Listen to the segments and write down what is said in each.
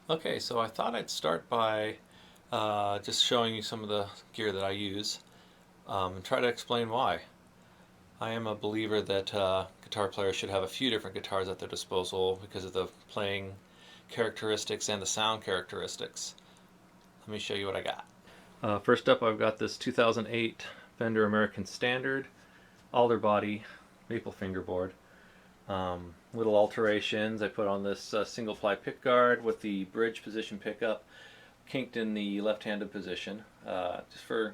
Okay, so I thought I'd start by just showing you some of the gear that I use and try to explain why. I am a believer that guitar players should have a few different guitars at their disposal because of the playing characteristics and the sound characteristics. Let me show you what I got. First up, I've got this 2008 Fender American Standard alder body maple fingerboard. Little alterations. I put on this single ply pickguard with the bridge position pickup kinked in the left-handed position, just for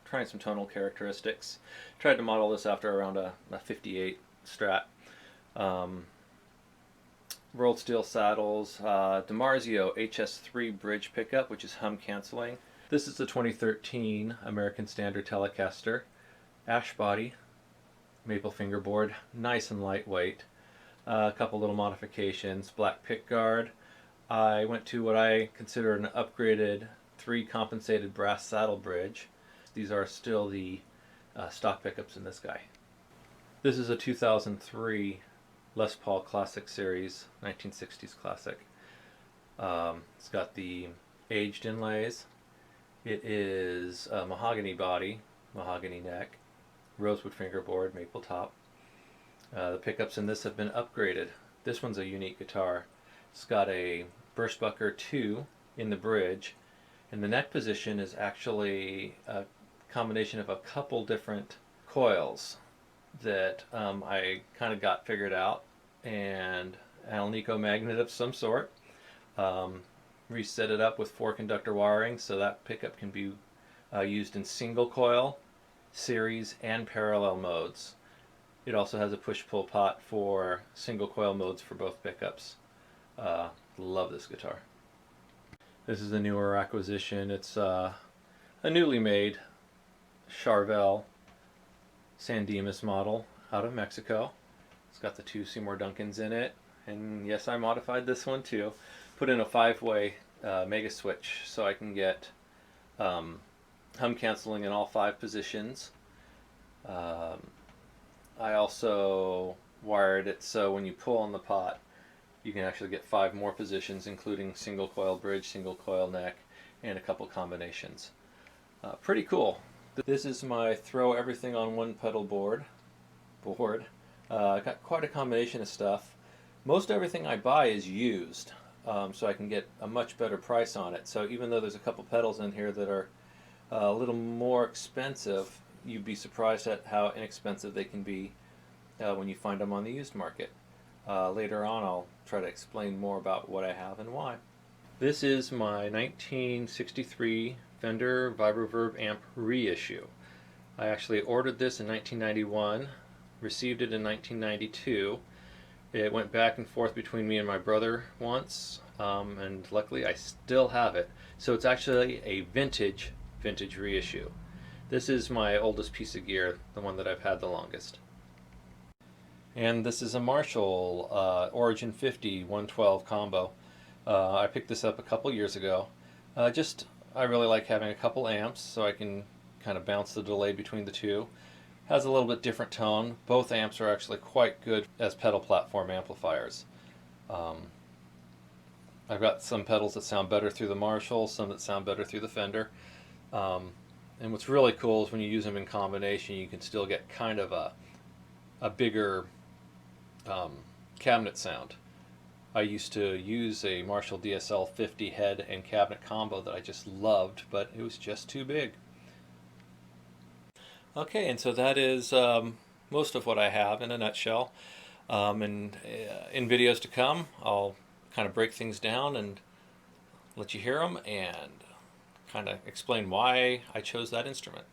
trying some tonal characteristics. Tried to model this after around a 58 Strat. Rolled steel saddles, DiMarzio HS3 bridge pickup, which is hum canceling. This is the 2013 American Standard Telecaster, ash body, maple fingerboard, nice and lightweight. A couple little modifications, black pickguard. I went to what I consider an upgraded 3 compensated brass saddle bridge. These are still the stock pickups in this guy. This is a 2003 Les Paul Classic Series, 1960s classic. It's got the aged inlays. It is a mahogany body, mahogany neck, rosewood fingerboard, maple top. The pickups in this have been upgraded. This one's a unique guitar. It's got a Burstbucker 2 in the bridge, and the neck position is actually a combination of a couple different coils that I kind of got figured out, and Alnico magnet of some sort. Reset it up with 4 conductor wiring so that pickup can be used in single coil, series, and parallel modes. It also has a push-pull pot for single coil modes for both pickups. Love this guitar. This is a newer acquisition. It's a newly made Charvel San Dimas model out of Mexico. It's got the 2 Seymour Duncans in it, and yes, I modified this one too. Put in a 5-way mega switch so I can get hum canceling in all 5 positions. I also wired it so when you pull on the pot, you can actually get 5 more positions, including single coil bridge, single coil neck, and a couple combinations. Pretty cool. This is my throw everything on one pedal board. I got quite a combination of stuff. Most everything I buy is used, so I can get a much better price on it. So even though there's a couple pedals in here that are a little more expensive, you'd be surprised at how inexpensive they can be when you find them on the used market. Later on I'll try to explain more about what I have and why. This is my 1963 Fender Vibroverb amp reissue. I actually ordered this in 1991, received it in 1992. It went back and forth between me and my brother once, and luckily I still have it. So it's actually a vintage reissue. This is my oldest piece of gear, the one that I've had the longest. And this is a Marshall Origin 50 112 combo. I picked this up a couple years ago. I really like having a couple amps so I can kind of bounce the delay between the two. Has a little bit different tone. Both amps are actually quite good as pedal platform amplifiers. I've got some pedals that sound better through the Marshall, some that sound better through the Fender. And what's really cool is when you use them in combination, you can still get kind of a bigger cabinet sound. I used to use a Marshall DSL 50 head and cabinet combo that I just loved, but it was just too big. Okay, and so that is most of what I have in a nutshell. And in videos to come, I'll kind of break things down and let you hear them and kind of explain why I chose that instrument.